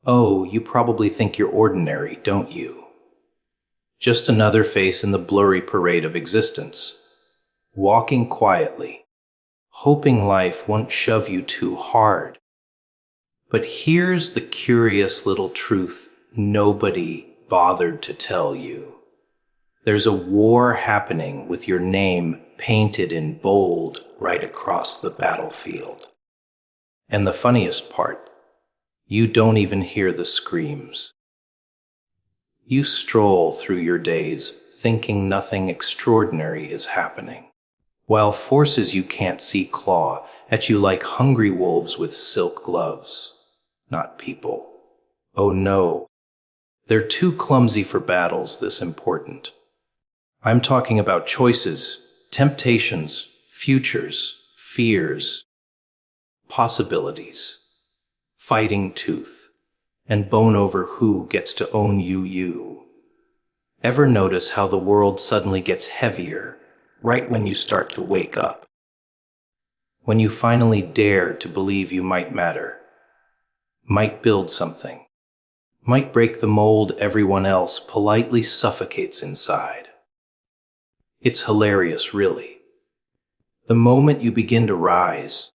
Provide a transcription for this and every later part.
Oh, you probably think you're ordinary, don't you? Just another face in the blurry parade of existence, walking quietly, hoping life won't shove you too hard. But here's the curious little truth nobody bothered to tell you. There's a war happening with your name painted in bold right across the battlefield. And the funniest part, you don't even hear the screams. You stroll through your days thinking nothing extraordinary is happening, while forces you can't see claw at you like hungry wolves with silk gloves. Not people. Oh no, they're too clumsy for battles this important. I'm talking about choices, temptations, futures, fears, possibilities, fighting tooth and bone over who gets to own you. Ever notice how the world suddenly gets heavier right when you start to wake up? When you finally dare to believe you might matter, might build something, might break the mold everyone else politely suffocates inside. It's hilarious, really. The moment you begin to rise,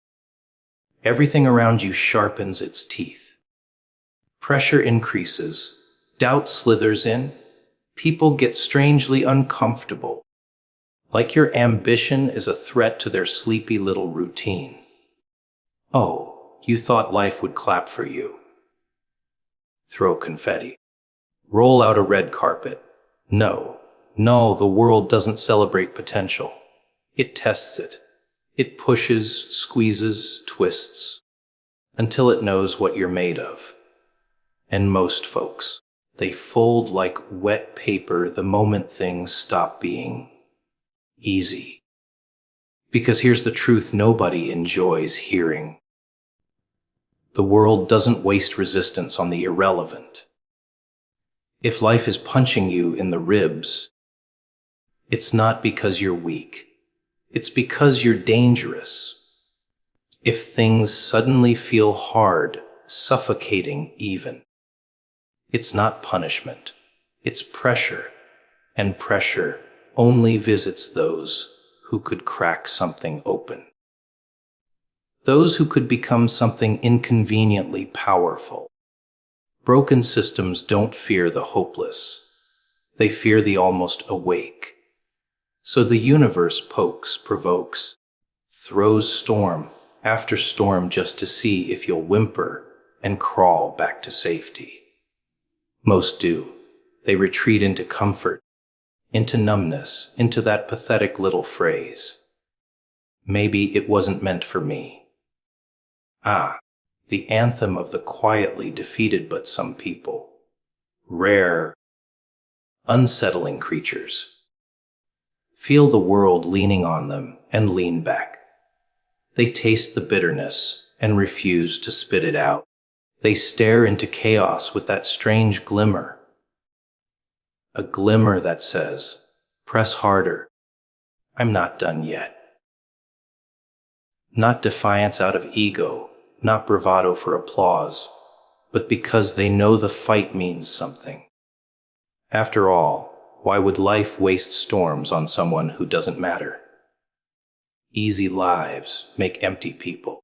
everything around you sharpens its teeth. Pressure increases, doubt slithers in, people get strangely uncomfortable, like your ambition is a threat to their sleepy little routine. Oh, you thought life would clap for you. Throw confetti. Roll out a red carpet. No, the world doesn't celebrate potential. It tests it. It pushes, squeezes, twists, until it knows what you're made of. And most folks, they fold like wet paper the moment things stop being easy. Because here's the truth nobody enjoys hearing. The world doesn't waste resistance on the irrelevant. If life is punching you in the ribs, it's not because you're weak. It's because you're dangerous. If things suddenly feel hard, suffocating even, it's not punishment. It's pressure. And pressure only visits those who could crack something open. Those who could become something inconveniently powerful. Broken systems don't fear the hopeless. They fear the almost awake. So the universe pokes, provokes, throws storm after storm just to see if you'll whimper and crawl back to safety. Most do. They retreat into comfort, into numbness, into that pathetic little phrase. Maybe it wasn't meant for me. Ah, the anthem of the quietly defeated but some people. Rare, unsettling creatures. Feel the world leaning on them and lean back. They taste the bitterness and refuse to spit it out. They stare into chaos with that strange glimmer. A glimmer that says, press harder. I'm not done yet. Not defiance out of ego, not bravado for applause, but because they know the fight means something. After all, why would life waste storms on someone who doesn't matter? Easy lives make empty people.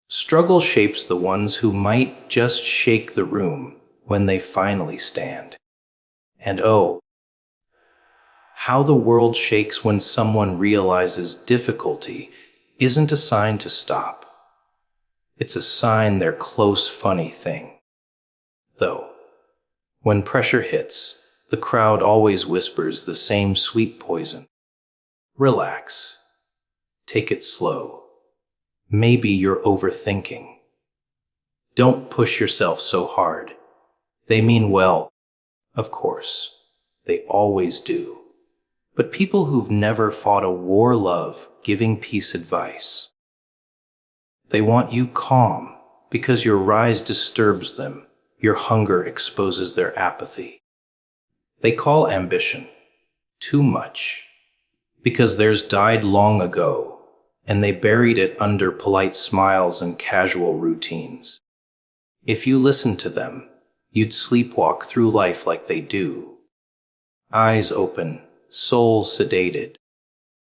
Struggle shapes the ones who might just shake the room when they finally stand. And oh, how the world shakes when someone realizes difficulty isn't a sign to stop. It's a sign they're close, funny thing. Though, when pressure hits, the crowd always whispers the same sweet poison. Relax. Take it slow. Maybe you're overthinking. Don't push yourself so hard. They mean well, of course. They always do. But people who've never fought a war love giving peace advice. They want you calm because your rise disturbs them. Your hunger exposes their apathy. They call ambition too much because theirs died long ago and they buried it under polite smiles and casual routines. If you listened to them, you'd sleepwalk through life like they do. Eyes open, soul sedated,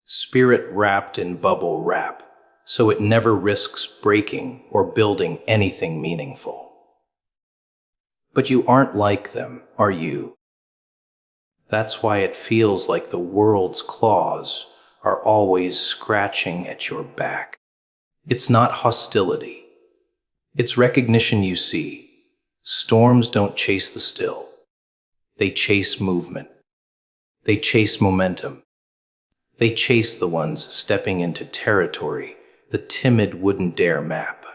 spirit wrapped in bubble wrap, so it never risks breaking or building anything meaningful. But you aren't like them, are you? That's why it feels like the world's claws are always scratching at your back. It's not hostility. It's recognition, you see. Storms don't chase the still. They chase movement. They chase momentum. They chase the ones stepping into territory the timid wouldn't dare map.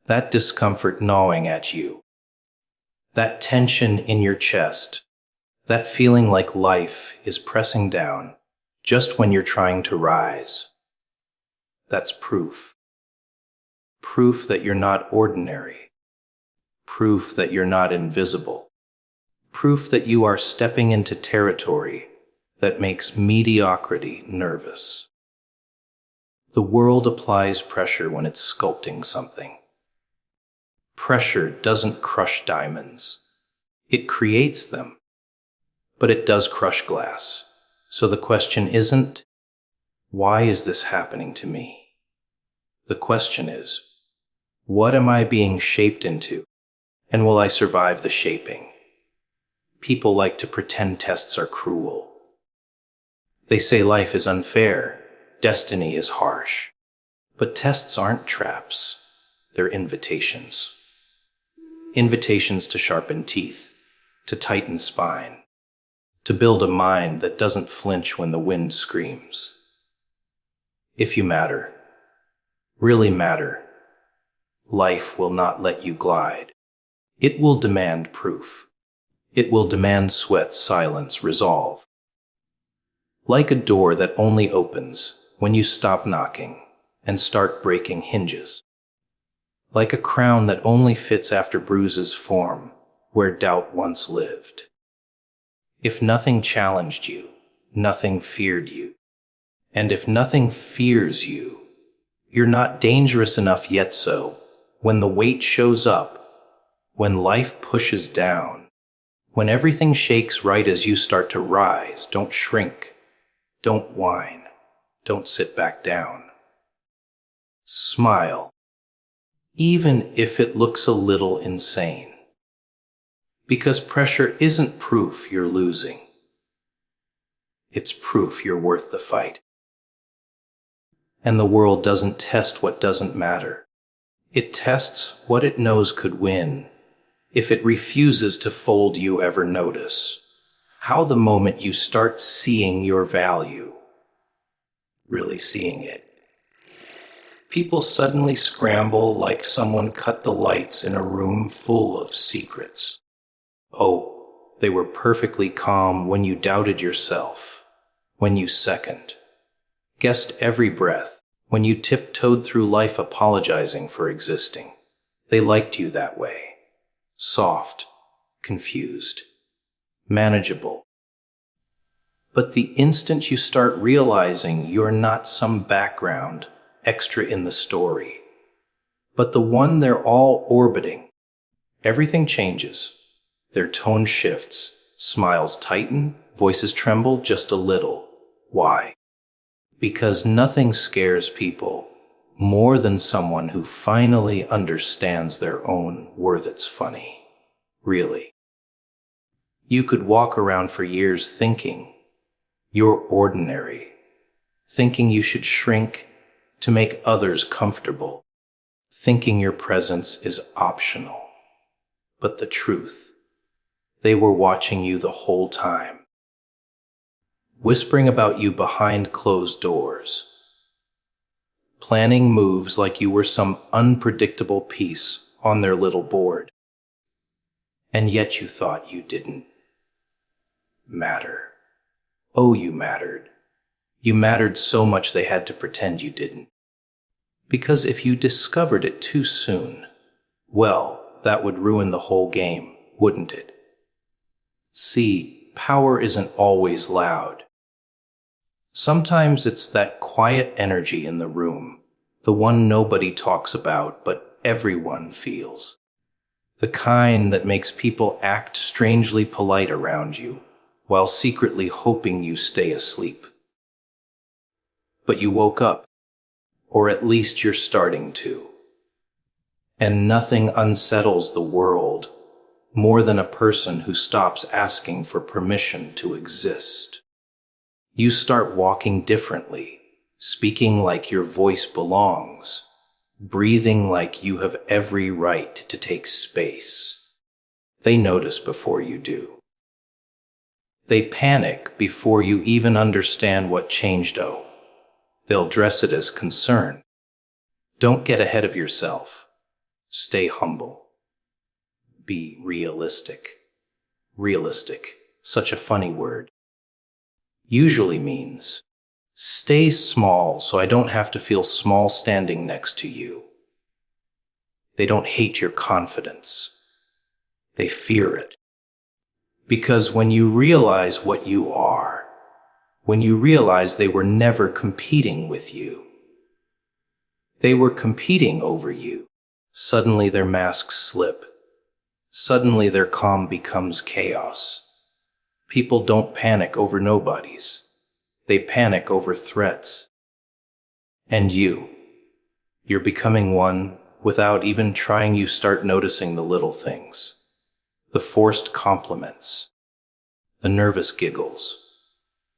That discomfort gnawing at you. That tension in your chest. That feeling like life is pressing down just when you're trying to rise. That's proof. Proof that you're not ordinary. Proof that you're not invisible. Proof that you are stepping into territory that makes mediocrity nervous. The world applies pressure when it's sculpting something. Pressure doesn't crush diamonds. It creates them. But it does crush glass. So the question isn't, why is this happening to me? The question is, what am I being shaped into? And will I survive the shaping? People like to pretend tests are cruel. They say life is unfair, destiny is harsh. But tests aren't traps, they're invitations. Invitations to sharpen teeth, to tighten spine, to build a mind that doesn't flinch when the wind screams. If you matter, really matter, life will not let you glide. It will demand proof. It will demand sweat, silence, resolve. Like a door that only opens when you stop knocking and start breaking hinges. Like a crown that only fits after bruises form where doubt once lived. If nothing challenged you, nothing feared you. And if nothing fears you, you're not dangerous enough yet. So when the weight shows up, when life pushes down, when everything shakes right as you start to rise, don't shrink, don't whine, don't sit back down. Smile, even if it looks a little insane. Because pressure isn't proof you're losing. It's proof you're worth the fight. And the world doesn't test what doesn't matter. It tests what it knows could win. If it refuses to fold, you ever notice how the moment you start seeing your value, really seeing it, people suddenly scramble like someone cut the lights in a room full of secrets. Oh, they were perfectly calm when you doubted yourself, when you second, guessed every breath, when you tiptoed through life apologizing for existing. They liked you that way. Soft, confused, manageable. But the instant you start realizing you're not some background extra in the story, but the one they're all orbiting, everything changes. Their tone shifts, smiles tighten, voices tremble just a little. Why? Because nothing scares people more than someone who finally understands their own worth. It's funny, really. You could walk around for years thinking you're ordinary, thinking you should shrink to make others comfortable, thinking your presence is optional. But the truth, they were watching you the whole time, whispering about you behind closed doors, planning moves like you were some unpredictable piece on their little board. And yet you thought you didn't matter. Oh, you mattered. You mattered so much they had to pretend you didn't. Because if you discovered it too soon, well, that would ruin the whole game, wouldn't it? See, power isn't always loud. Sometimes it's that quiet energy in the room, the one nobody talks about but everyone feels. The kind that makes people act strangely polite around you, while secretly hoping you stay asleep. But you woke up, or at least you're starting to. And nothing unsettles the world more than a person who stops asking for permission to exist. You start walking differently, speaking like your voice belongs, breathing like you have every right to take space. They notice before you do. They panic before you even understand what changed. They'll dress it as concern. Don't get ahead of yourself. Stay humble. Be realistic. Realistic, such a funny word. Usually means, stay small so I don't have to feel small standing next to you. They don't hate your confidence. They fear it. Because when you realize what you are, when you realize they were never competing with you, they were competing over you, suddenly their masks slip. Suddenly their calm becomes chaos. People don't panic over nobodies. They panic over threats. And you're becoming one without even trying. You start noticing the little things. The forced compliments. The nervous giggles.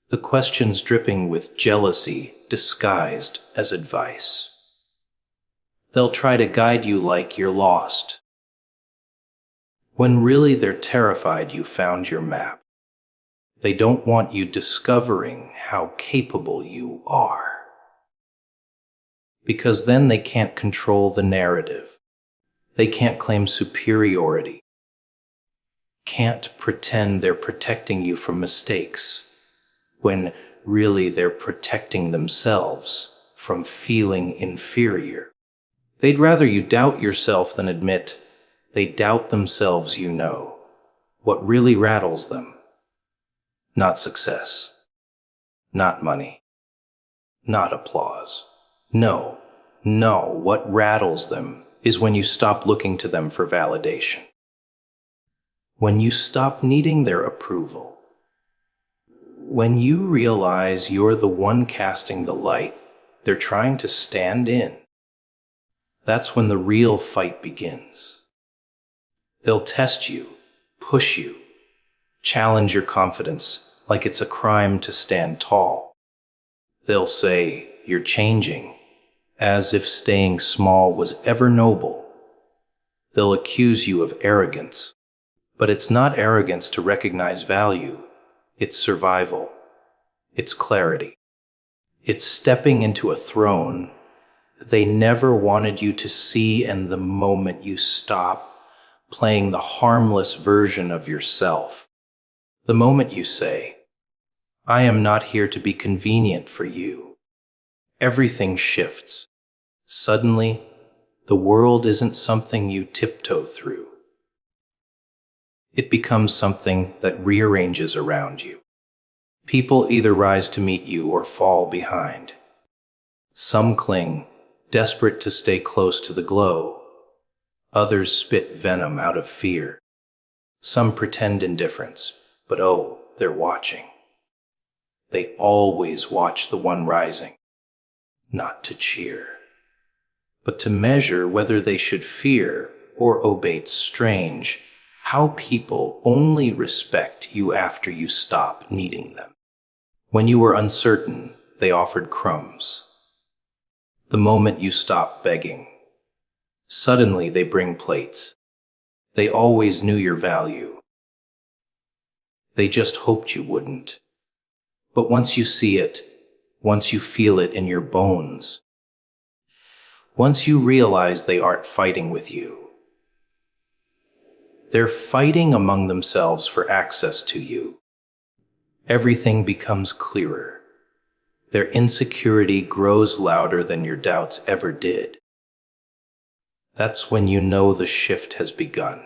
The questions dripping with jealousy disguised as advice. They'll try to guide you like you're lost, when really they're terrified you found your map. They don't want you discovering how capable you are. Because then they can't control the narrative. They can't claim superiority. Can't pretend they're protecting you from mistakes, when really they're protecting themselves from feeling inferior. They'd rather you doubt yourself than admit they doubt themselves. What really rattles them. Not success. Not money. Not applause. No. What rattles them is when you stop looking to them for validation. When you stop needing their approval. When you realize you're the one casting the light they're trying to stand in. That's when the real fight begins. They'll test you, push you, challenge your confidence like it's a crime to stand tall. They'll say you're changing, as if staying small was ever noble. They'll accuse you of arrogance, but it's not arrogance to recognize value. It's survival. It's clarity. It's stepping into a throne they never wanted you to see, and the moment you stop playing the harmless version of yourself, the moment you say, I am not here to be convenient for you, everything shifts. Suddenly, the world isn't something you tiptoe through. It becomes something that rearranges around you. People either rise to meet you or fall behind. Some cling, desperate to stay close to the glow. Others spit venom out of fear. Some pretend indifference, but they're watching. They always watch the one rising, not to cheer, but to measure whether they should fear or obey. It's strange how people only respect you after you stop needing them. When you were uncertain, they offered crumbs. The moment you stop begging, suddenly they bring plates. They always knew your value. They just hoped you wouldn't. But once you see it, once you feel it in your bones, once you realize they aren't fighting with you, they're fighting among themselves for access to you, everything becomes clearer. Their insecurity grows louder than your doubts ever did. That's when you know the shift has begun.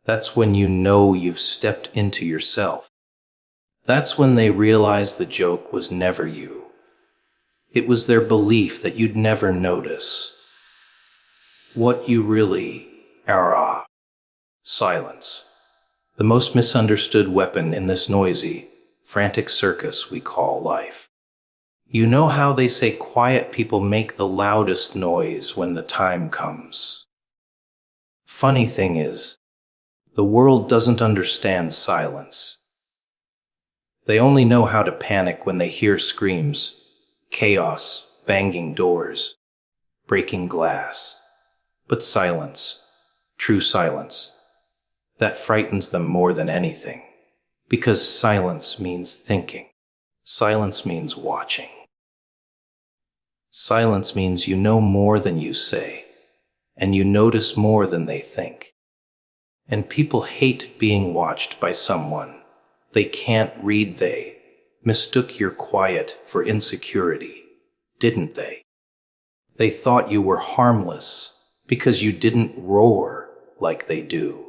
That's when you know you've stepped into yourself. That's when they realize the joke was never you. It was their belief that you'd never notice. what you really are. Silence. The most misunderstood weapon in this noisy, frantic circus we call life. You know how they say quiet people make the loudest noise when the time comes. Funny thing is, the world doesn't understand silence. They only know how to panic when they hear screams, chaos, banging doors, breaking glass. But silence, true silence, that frightens them more than anything. Because silence means thinking. Silence means watching. Silence means you know more than you say, and you notice more than they think. And people hate being watched by someone they can't read. They mistook your quiet for insecurity, didn't they? They thought you were harmless because you didn't roar like they do.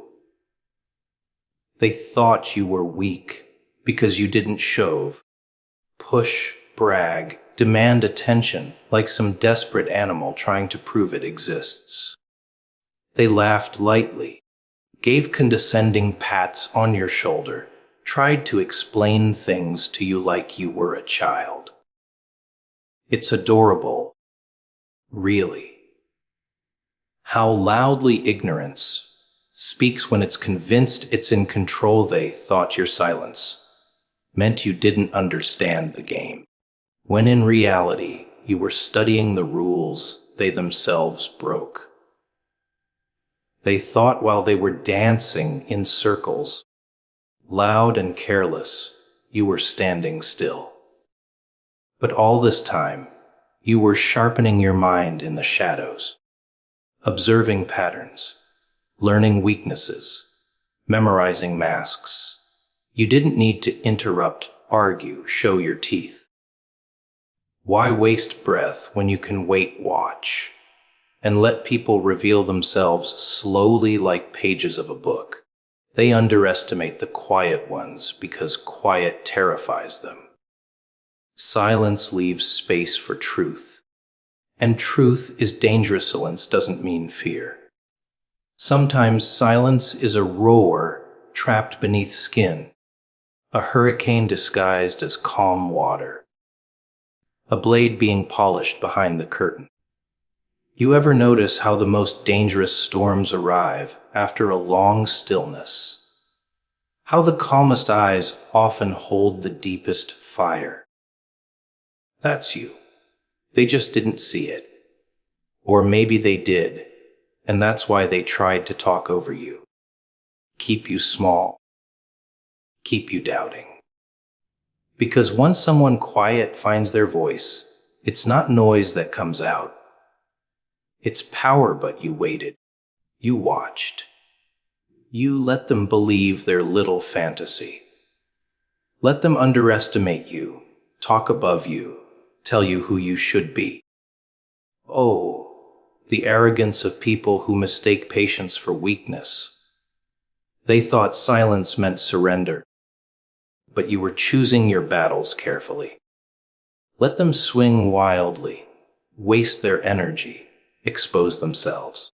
They thought you were weak because you didn't shove, push, brag, demand attention like some desperate animal trying to prove it exists. They laughed lightly, gave condescending pats on your shoulder, tried to explain things to you like you were a child. It's adorable, really. How loudly ignorance speaks when it's convinced it's in control. They thought your silence meant you didn't understand the game, when in reality you were studying the rules they themselves broke. They thought while they were dancing in circles, loud and careless, you were standing still. But all this time, you were sharpening your mind in the shadows, observing patterns, learning weaknesses, memorizing masks. You didn't need to interrupt, argue, show your teeth. Why waste breath when you can wait, watch, and let people reveal themselves slowly like pages of a book? They underestimate the quiet ones because quiet terrifies them. Silence leaves space for truth. And truth is dangerous. Silence doesn't mean fear. Sometimes silence is a roar trapped beneath skin, a hurricane disguised as calm water, a blade being polished behind the curtain. You ever notice how the most dangerous storms arrive after a long stillness? How the calmest eyes often hold the deepest fire? That's you. They just didn't see it. Or maybe they did, and that's why they tried to talk over you. Keep you small. Keep you doubting. Because once someone quiet finds their voice, it's not noise that comes out. It's power. But you waited. You watched. You let them believe their little fantasy. Let them underestimate you, talk above you, tell you who you should be. Oh, the arrogance of people who mistake patience for weakness. They thought silence meant surrender, but you were choosing your battles carefully. Let them swing wildly, waste their energy, expose themselves.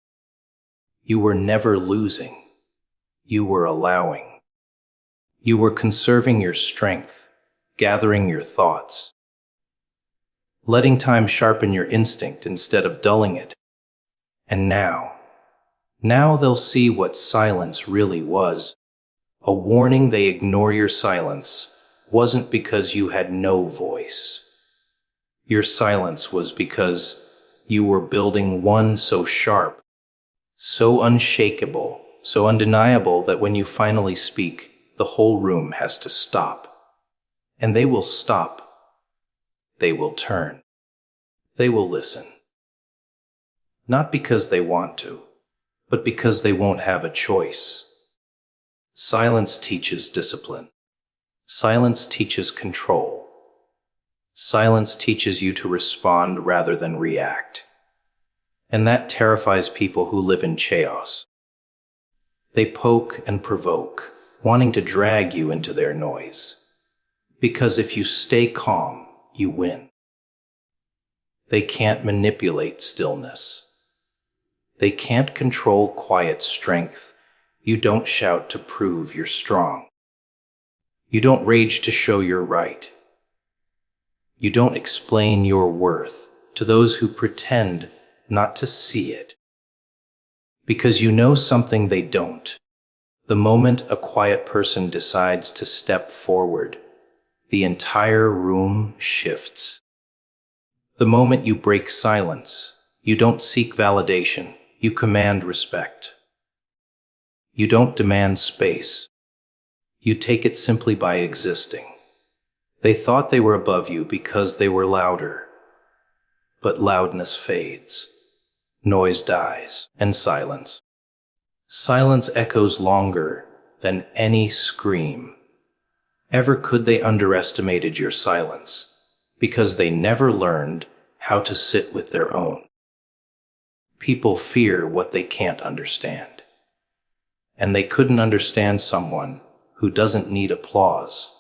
You were never losing. You were allowing. You were conserving your strength, gathering your thoughts, letting time sharpen your instinct instead of dulling it. And now they'll see what silence really was. A warning. They ignore your silence wasn't because you had no voice. Your silence was because you were building one so sharp, so unshakable, so undeniable that when you finally speak, the whole room has to stop. And they will stop. They will turn. They will listen. Not because they want to, but because they won't have a choice. Silence teaches discipline. Silence teaches control. Silence teaches you to respond rather than react. And that terrifies people who live in chaos. They poke and provoke, wanting to drag you into their noise. Because if you stay calm, you win. They can't manipulate stillness. They can't control quiet strength. You don't shout to prove you're strong. You don't rage to show you're right. You don't explain your worth to those who pretend not to see it. Because you know something they don't. The moment a quiet person decides to step forward, the entire room shifts. The moment you break silence, you don't seek validation, you command respect. You don't demand space. You take it simply by existing. They thought they were above you because they were louder. But loudness fades. Noise dies, and silence. Silence echoes longer than any scream. Ever could they underestimated your silence, because they never learned how to sit with their own. People fear what they can't understand. And they couldn't understand someone who doesn't need applause,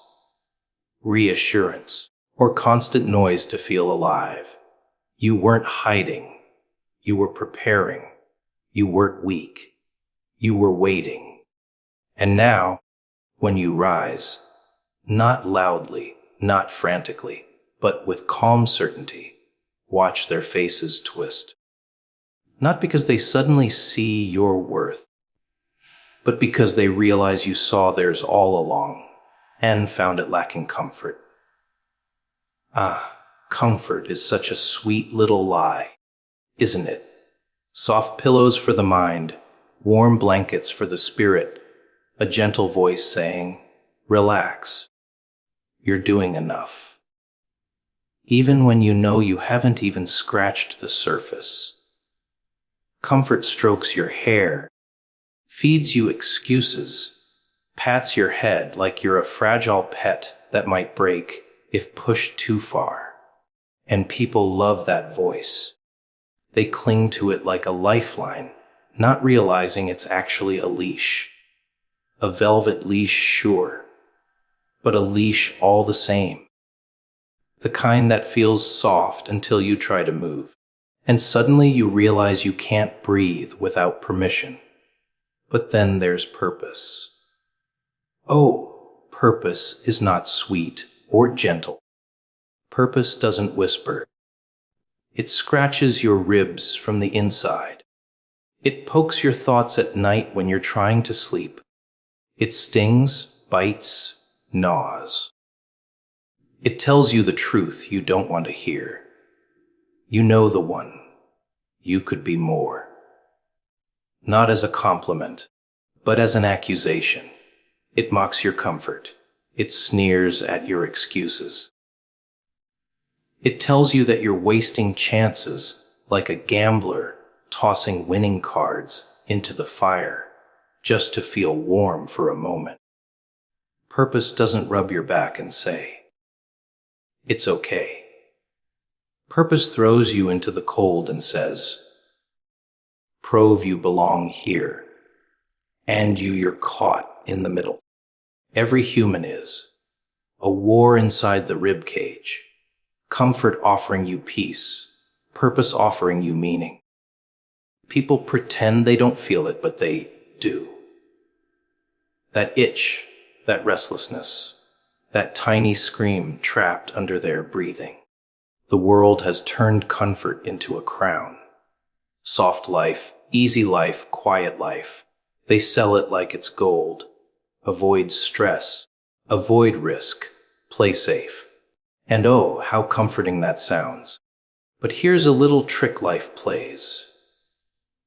reassurance, or constant noise to feel alive. You weren't hiding. You were preparing. You weren't weak. You were waiting. And now, when you rise, not loudly, not frantically, but with calm certainty, watch their faces twist. Not because they suddenly see your worth, but because they realize you saw theirs all along and found it lacking comfort. Comfort is such a sweet little lie, isn't it? Soft pillows for the mind, warm blankets for the spirit, a gentle voice saying, "Relax, you're doing enough." Even when you know you haven't even scratched the surface. Comfort strokes your hair, feeds you excuses, pats your head like you're a fragile pet that might break if pushed too far. And people love that voice. They cling to it like a lifeline, not realizing it's actually a leash. A velvet leash, sure, but a leash all the same. The kind that feels soft until you try to move. And suddenly you realize you can't breathe without permission. But then there's purpose. Oh, purpose is not sweet or gentle. Purpose doesn't whisper. It scratches your ribs from the inside. It pokes your thoughts at night when you're trying to sleep. It stings, bites, gnaws. It tells you the truth you don't want to hear. You know the one. You could be more. Not as a compliment, but as an accusation. It mocks your comfort. It sneers at your excuses. It tells you that you're wasting chances like a gambler tossing winning cards into the fire just to feel warm for a moment. Purpose doesn't rub your back and say, "It's okay." Purpose throws you into the cold and says, "Prove you belong here." And you're caught in the middle. Every human is. A war inside the rib cage. Comfort offering you peace. Purpose offering you meaning. People pretend they don't feel it, but they do. That itch, that restlessness, that tiny scream trapped under their breathing. The world has turned comfort into a crown. Soft life, easy life, quiet life. They sell it like it's gold. Avoid stress. Avoid risk. Play safe. And oh, how comforting that sounds. But here's a little trick life plays.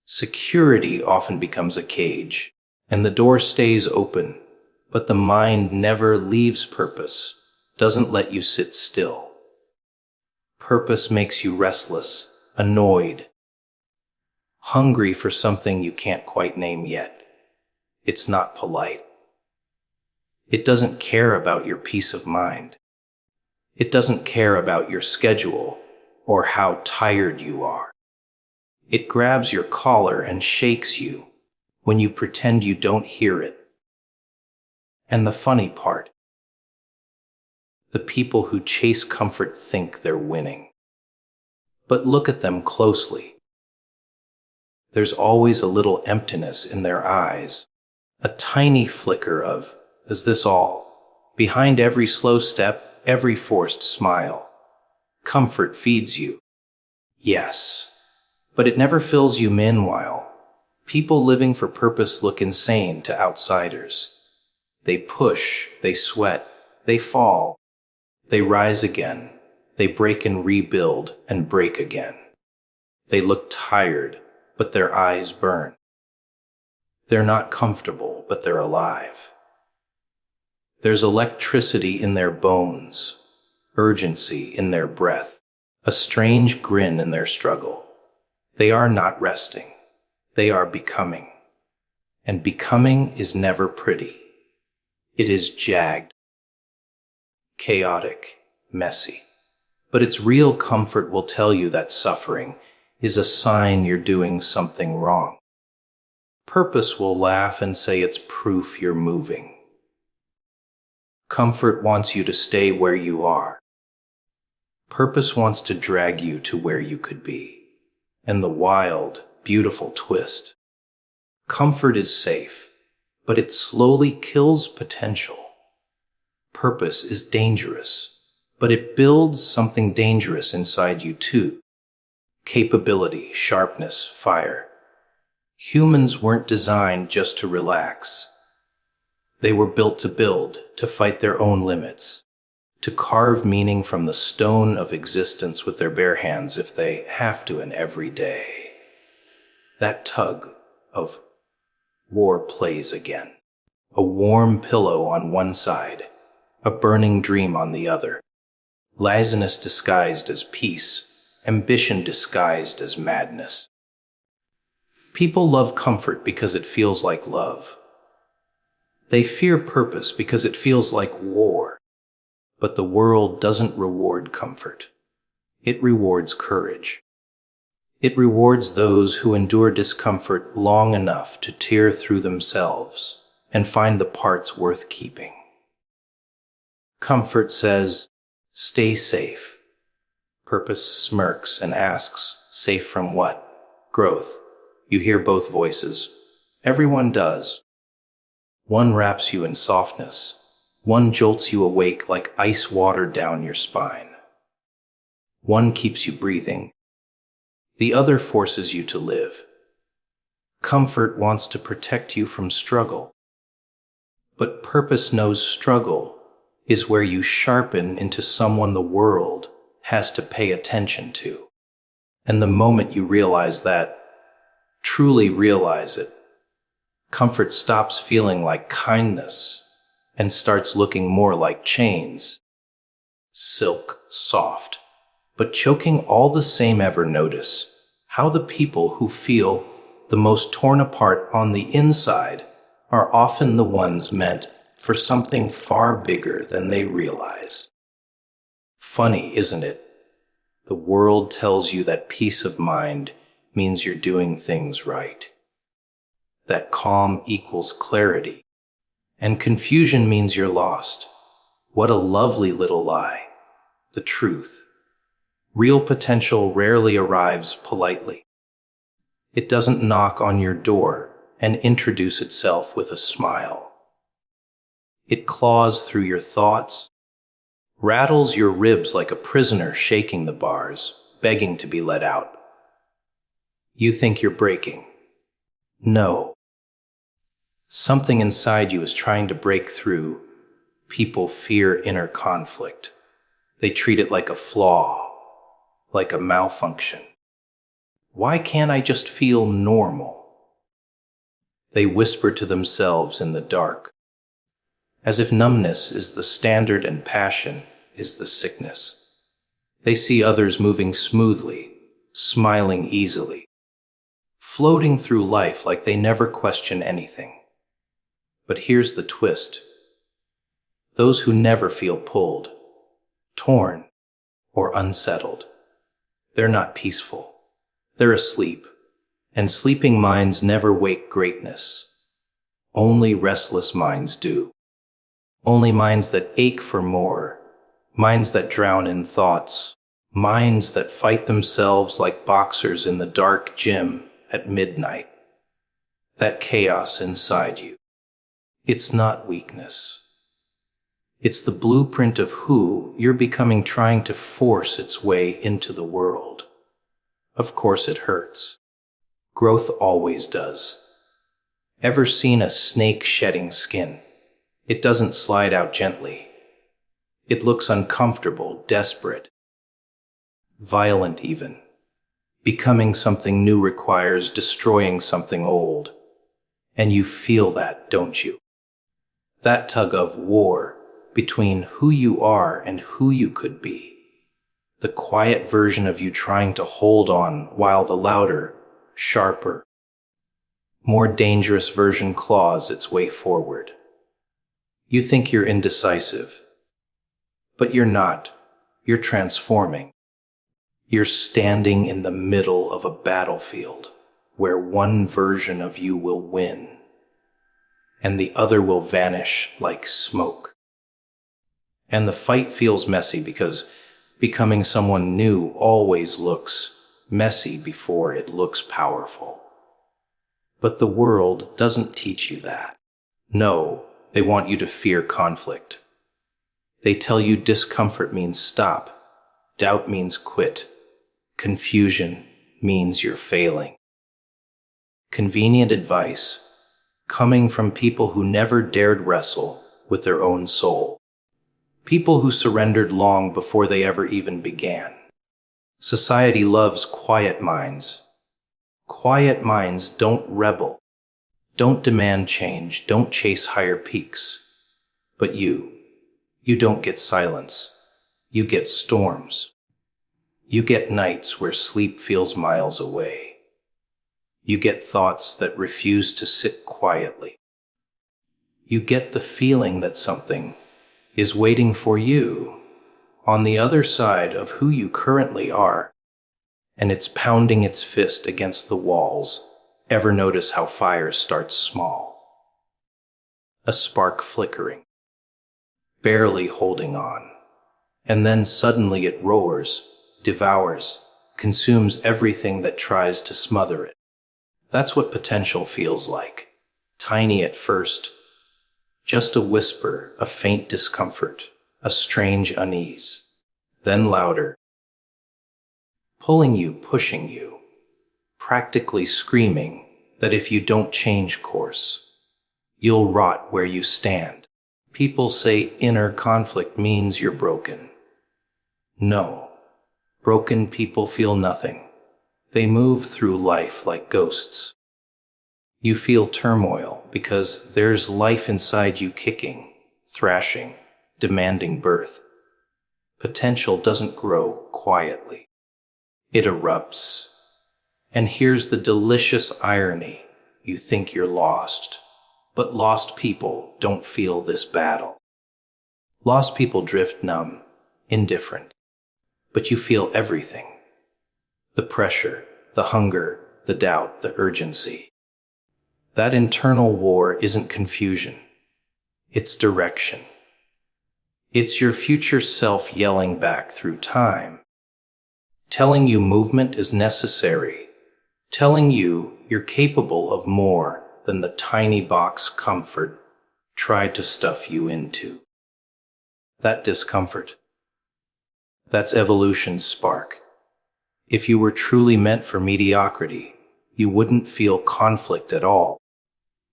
Security often becomes a cage, and the door stays open, but the mind never leaves purpose, doesn't let you sit still. Purpose makes you restless, annoyed, hungry for something you can't quite name yet. It's not polite. It doesn't care about your peace of mind. It doesn't care about your schedule or how tired you are. It grabs your collar and shakes you when you pretend you don't hear it. And the funny part, the people who chase comfort think they're winning. But look at them closely. There's always a little emptiness in their eyes, a tiny flicker of, is this all? Behind every slow step, every forced smile. Comfort feeds you. Yes, but it never fills you. Meanwhile, people living for purpose look insane to outsiders. They push, they sweat, they fall, they rise again, they break and rebuild and break again. They look tired, but their eyes burn. They're not comfortable, but they're alive. There's electricity in their bones, urgency in their breath, a strange grin in their struggle. They are not resting. They are becoming. And becoming is never pretty. It is jagged, chaotic, messy. But its real comfort will tell you that suffering is a sign you're doing something wrong. Purpose will laugh and say it's proof you're moving. Comfort wants you to stay where you are. Purpose wants to drag you to where you could be. And the wild, beautiful twist. Comfort is safe, but it slowly kills potential. Purpose is dangerous, but it builds something dangerous inside you too. Capability, sharpness, fire. Humans weren't designed just to relax. They were built to build, to fight their own limits, to carve meaning from the stone of existence with their bare hands if they have to, and every day. That tug of war plays again. A warm pillow on one side, a burning dream on the other. Laziness disguised as peace, ambition disguised as madness. People love comfort because it feels like love. They fear purpose because it feels like war. But the world doesn't reward comfort. It rewards courage. It rewards those who endure discomfort long enough to tear through themselves and find the parts worth keeping. Comfort says, stay safe. Purpose smirks and asks, safe from what? Growth. You hear both voices. Everyone does. One wraps you in softness. One jolts you awake like ice water down your spine. One keeps you breathing. The other forces you to live. Comfort wants to protect you from struggle. But purpose knows struggle is where you sharpen into someone the world has to pay attention to. And the moment you realize that, truly realize it, comfort stops feeling like kindness and starts looking more like chains. Silk, soft, but choking all the same. Ever notice how the people who feel the most torn apart on the inside are often the ones meant for something far bigger than they realize? Funny, isn't it? The world tells you that peace of mind means you're doing things right. That calm equals clarity. And confusion means you're lost. What a lovely little lie. The truth. Real potential rarely arrives politely. It doesn't knock on your door and introduce itself with a smile. It claws through your thoughts, rattles your ribs like a prisoner shaking the bars, begging to be let out. You think you're breaking. No. Something inside you is trying to break through. People fear inner conflict. They treat it like a flaw, like a malfunction. Why can't I just feel normal? They whisper to themselves in the dark, as if numbness is the standard and passion is the sickness. They see others moving smoothly, smiling easily, floating through life like they never question anything. But here's the twist. Those who never feel pulled, torn, or unsettled, they're not peaceful. They're asleep, and sleeping minds never wake greatness. Only restless minds do. Only minds that ache for more, minds that drown in thoughts, minds that fight themselves like boxers in the dark gym at midnight. That chaos inside you. It's not weakness. It's the blueprint of who you're becoming, trying to force its way into the world. Of course it hurts. Growth always does. Ever seen a snake shedding skin? It doesn't slide out gently. It looks uncomfortable, desperate, violent even. Becoming something new requires destroying something old. And you feel that, don't you? That tug of war between who you are and who you could be. The quiet version of you trying to hold on while the louder, sharper, more dangerous version claws its way forward. You think you're indecisive, but you're not. You're transforming. You're standing in the middle of a battlefield where one version of you will win and the other will vanish like smoke. And the fight feels messy because becoming someone new always looks messy before it looks powerful. But the world doesn't teach you that. No, they want you to fear conflict. They tell you discomfort means stop, doubt means quit, confusion means you're failing. Convenient advice coming from people who never dared wrestle with their own soul. People who surrendered long before they ever even began. Society loves quiet minds. Quiet minds don't rebel, don't demand change, don't chase higher peaks. But you don't get silence. You get storms. You get nights where sleep feels miles away. You get thoughts that refuse to sit quietly. You get the feeling that something is waiting for you on the other side of who you currently are, and it's pounding its fist against the walls. Ever notice how fire starts small? A spark flickering, barely holding on, and then suddenly it roars, devours, consumes everything that tries to smother it. That's what potential feels like. Tiny at first, just a whisper, a faint discomfort, a strange unease. Then louder, pulling you, pushing you, practically screaming that if you don't change course, you'll rot where you stand. People say inner conflict means you're broken. No, broken people feel nothing. They move through life like ghosts. You feel turmoil because there's life inside you kicking, thrashing, demanding birth. Potential doesn't grow quietly. It erupts. And here's the delicious irony. You think you're lost, but lost people don't feel this battle. Lost people drift numb, indifferent, but you feel everything. The pressure, the hunger, the doubt, the urgency. That internal war isn't confusion. It's direction. It's your future self yelling back through time, telling you movement is necessary, telling you you're capable of more than the tiny box comfort tried to stuff you into. That discomfort, that's evolution's spark. If you were truly meant for mediocrity, you wouldn't feel conflict at all.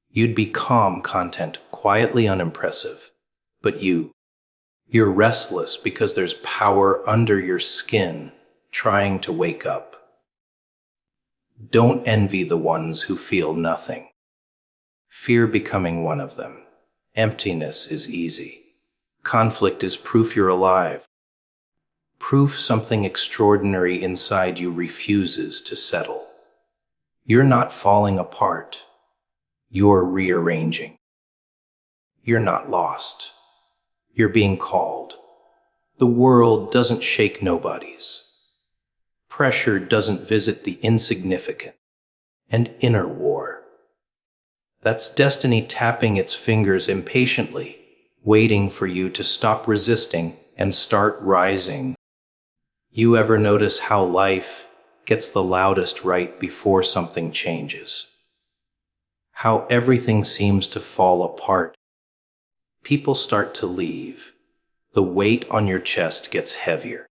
You'd be calm content, quietly unimpressive. But you're restless because there's power under your skin trying to wake up. Don't envy the ones who feel nothing. Fear becoming one of them. Emptiness is easy. Conflict is proof you're alive. Proof something extraordinary inside you refuses to settle. You're not falling apart. You're rearranging. You're not lost. You're being called. The world doesn't shake nobodies. Pressure doesn't visit the insignificant. And inner war. That's destiny tapping its fingers impatiently, waiting for you to stop resisting and start rising. You ever notice how life gets the loudest right before something changes. How everything seems to fall apart. People start to leave. The weight on your chest gets heavier,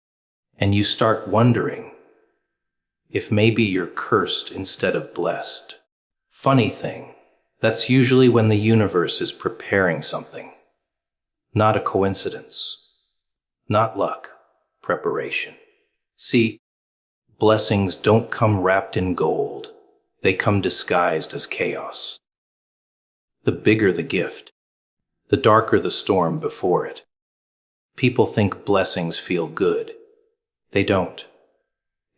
and you start wondering if maybe you're cursed instead of blessed. Funny thing, that's usually when the universe is preparing something. Not a coincidence. Not luck. Preparation. See, blessings don't come wrapped in gold. They come disguised as chaos. The bigger the gift, the darker the storm before it. People think blessings feel good. They don't.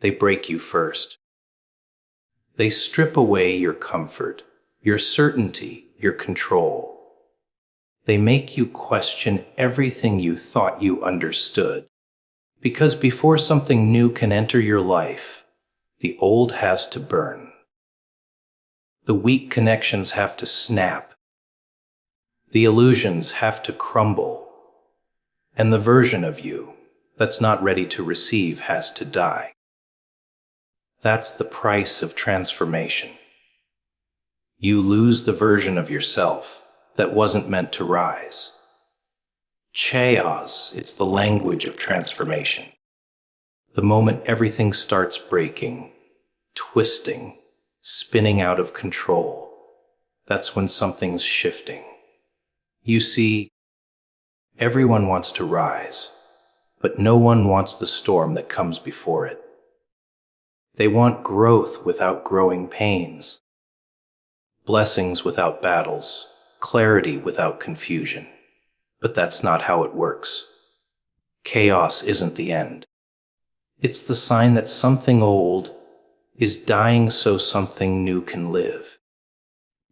They break you first. They strip away your comfort, your certainty, your control. They make you question everything you thought you understood. Because before something new can enter your life, the old has to burn. The weak connections have to snap. The illusions have to crumble. And the version of you that's not ready to receive has to die. That's the price of transformation. You lose the version of yourself that wasn't meant to rise. Chaos, it's the language of transformation. The moment everything starts breaking, twisting, spinning out of control, that's when something's shifting. You see, everyone wants to rise, but no one wants the storm that comes before it. They want growth without growing pains, blessings without battles, clarity without confusion. But that's not how it works. Chaos isn't the end. It's the sign that something old is dying so something new can live.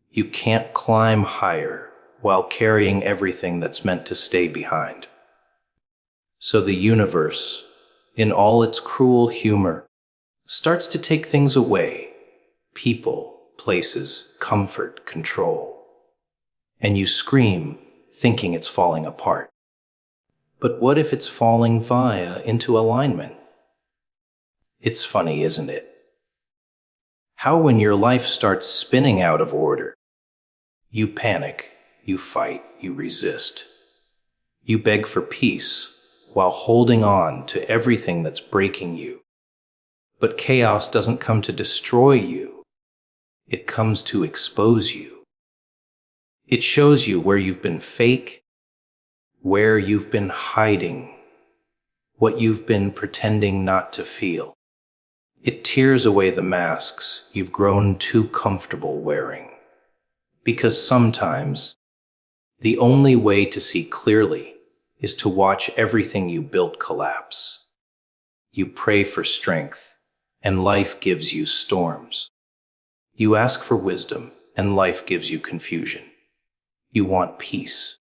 You can't climb higher while carrying everything that's meant to stay behind. So the universe, in all its cruel humor, starts to take things away: people, places, comfort, control. And you scream, thinking it's falling apart. But what if it's falling into alignment? It's funny, isn't it? How when your life starts spinning out of order, you panic, you fight, you resist. You beg for peace while holding on to everything that's breaking you. But chaos doesn't come to destroy you. It comes to expose you. It shows you where you've been fake, where you've been hiding, what you've been pretending not to feel. It tears away the masks you've grown too comfortable wearing. Because sometimes, the only way to see clearly is to watch everything you built collapse. You pray for strength, and life gives you storms. You ask for wisdom, and life gives you confusion. You want peace,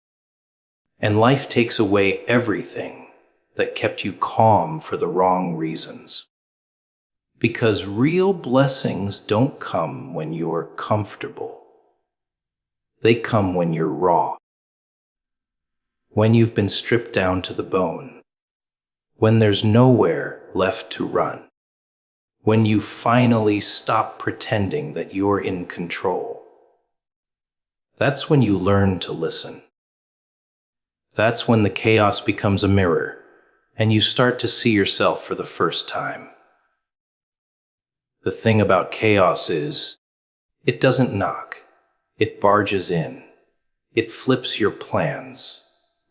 and life takes away everything that kept you calm for the wrong reasons. Because real blessings don't come when you're comfortable. They come when you're raw. When you've been stripped down to the bone. When there's nowhere left to run. When you finally stop pretending that you're in control. That's when you learn to listen. That's when the chaos becomes a mirror, and you start to see yourself for the first time. The thing about chaos is, it doesn't knock. It barges in. It flips your plans,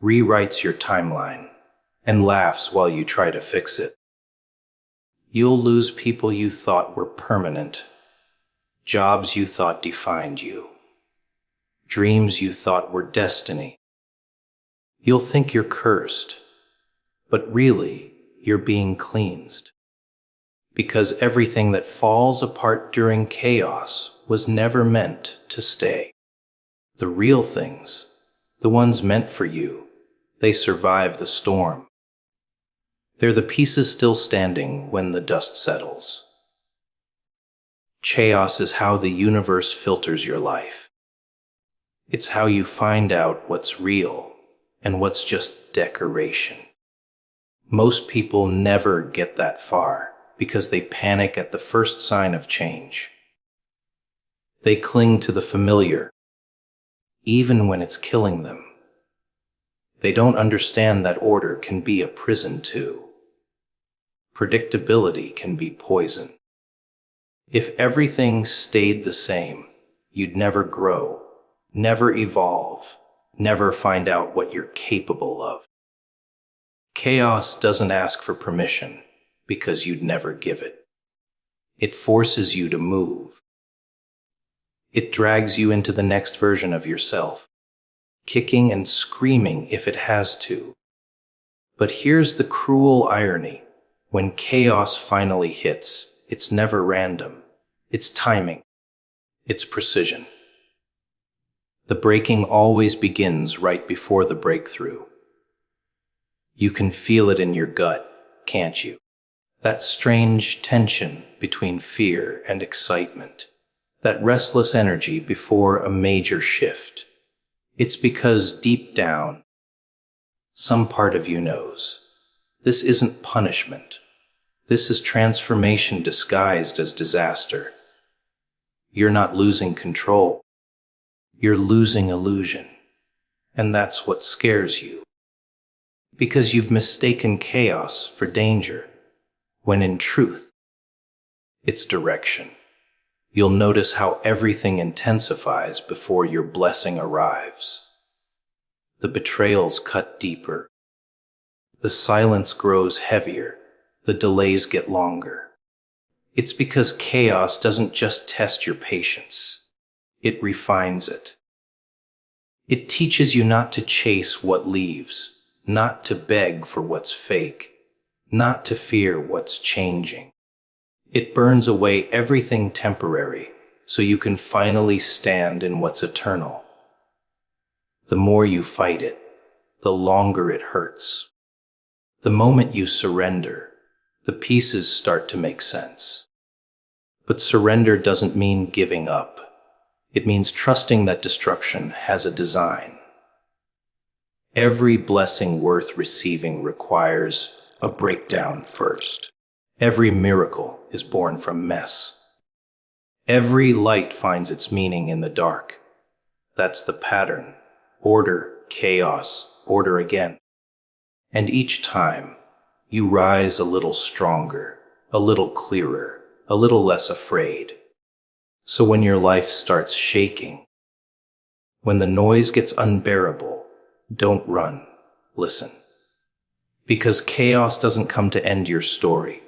rewrites your timeline, and laughs while you try to fix it. You'll lose people you thought were permanent, jobs you thought defined you, dreams you thought were destiny. You'll think you're cursed, but really, you're being cleansed. Because everything that falls apart during chaos was never meant to stay. The real things, the ones meant for you, they survive the storm. They're the pieces still standing when the dust settles. Chaos is how the universe filters your life. It's how you find out what's real and what's just decoration. Most people never get that far. because they panic at the first sign of change. They cling to the familiar, even when it's killing them. They don't understand that order can be a prison too. Predictability can be poison. If everything stayed the same, you'd never grow, never evolve, never find out what you're capable of. Chaos doesn't ask for permission because you'd never give it. It forces you to move. It drags you into the next version of yourself, kicking and screaming if it has to. But here's the cruel irony. When chaos finally hits, it's never random. It's timing. It's precision. The breaking always begins right before the breakthrough. You can feel it in your gut, can't you? That strange tension between fear and excitement. That restless energy before a major shift. It's because deep down, some part of you knows. This isn't punishment. This is transformation disguised as disaster. You're not losing control. You're losing illusion. And that's what scares you. Because you've mistaken chaos for danger, when in truth, it's direction. You'll notice how everything intensifies before your blessing arrives. The betrayals cut deeper. The silence grows heavier. The delays get longer. It's because chaos doesn't just test your patience. It refines it. It teaches you not to chase what leaves, not to beg for what's fake, not to fear what's changing. It burns away everything temporary so you can finally stand in what's eternal. The more you fight it, the longer it hurts. The moment you surrender, the pieces start to make sense. But surrender doesn't mean giving up. It means trusting that destruction has a design. Every blessing worth receiving requires a breakdown first. Every miracle is born from mess. Every light finds its meaning in the dark. That's the pattern. Order, chaos, order again. And each time, you rise a little stronger, a little clearer, a little less afraid. So when your life starts shaking, when the noise gets unbearable, don't run, listen. Because chaos doesn't come to end your story.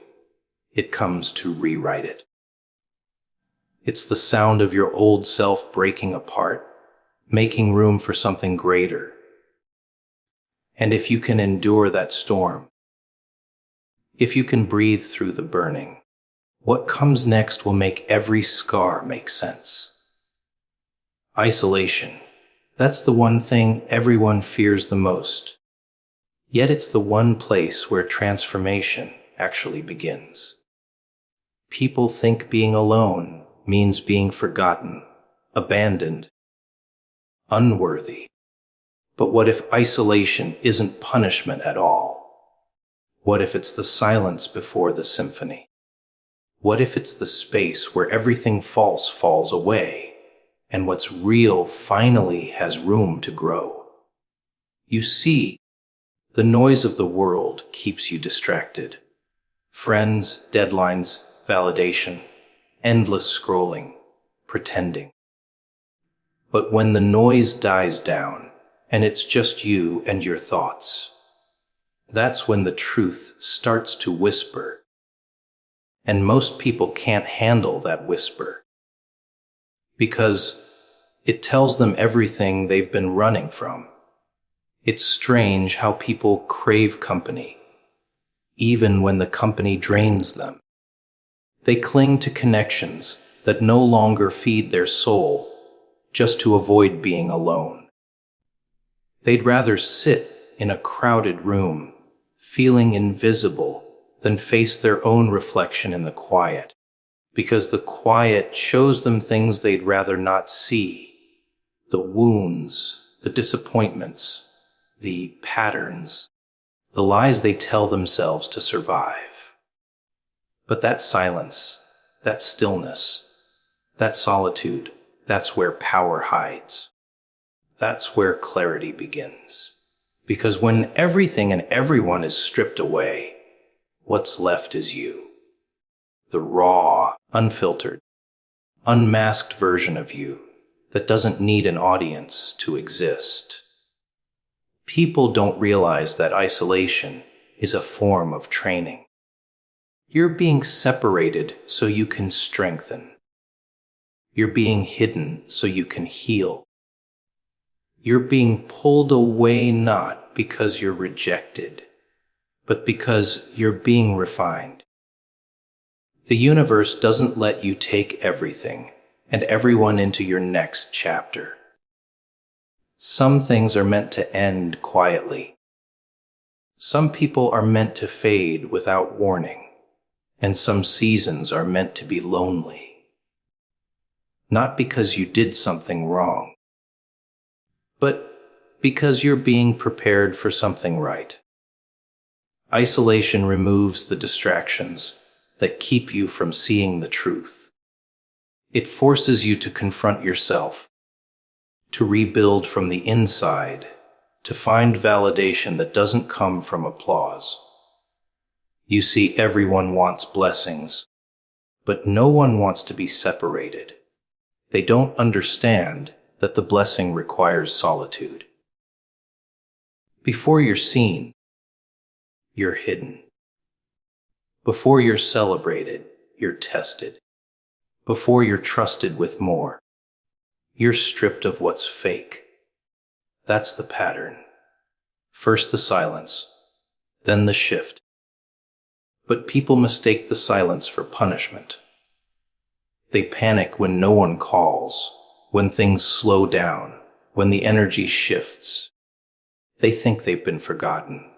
It comes to rewrite it. It's the sound of your old self breaking apart, making room for something greater. And if you can endure that storm, if you can breathe through the burning, what comes next will make every scar make sense. Isolation. That's the one thing everyone fears the most. Yet it's the one place where transformation actually begins. People think being alone means being forgotten, abandoned, unworthy. But what if isolation isn't punishment at all? What if it's the silence before the symphony? What if it's the space where everything false falls away, and what's real finally has room to grow? You see, the noise of the world keeps you distracted. Friends, deadlines, validation, endless scrolling, pretending. But when the noise dies down, and it's just you and your thoughts, that's when the truth starts to whisper. And most people can't handle that whisper, because it tells them everything they've been running from. It's strange how people crave company, even when the company drains them. They cling to connections that no longer feed their soul, just to avoid being alone. They'd rather sit in a crowded room, feeling invisible, than face their own reflection in the quiet, because the quiet shows them things they'd rather not see. The wounds, the disappointments, the patterns, the lies they tell themselves to survive. But that silence, that stillness, that solitude, that's where power hides. That's where clarity begins. Because when everything and everyone is stripped away, what's left is you. The raw, unfiltered, unmasked version of you that doesn't need an audience to exist. People don't realize that isolation is a form of training. You're being separated so you can strengthen. You're being hidden so you can heal. You're being pulled away not because you're rejected, but because you're being refined. The universe doesn't let you take everything and everyone into your next chapter. Some things are meant to end quietly. Some people are meant to fade without warning, and some seasons are meant to be lonely. Not because you did something wrong, but because you're being prepared for something right. Isolation removes the distractions that keep you from seeing the truth. It forces you to confront yourself, to rebuild from the inside, to find validation that doesn't come from applause. You see, everyone wants blessings, but no one wants to be separated. They don't understand that the blessing requires solitude. Before you're seen, you're hidden. Before you're celebrated, you're tested. Before you're trusted with more, you're stripped of what's fake. That's the pattern. First the silence, then the shift. But people mistake the silence for punishment. They panic when no one calls, when things slow down, when the energy shifts. They think they've been forgotten.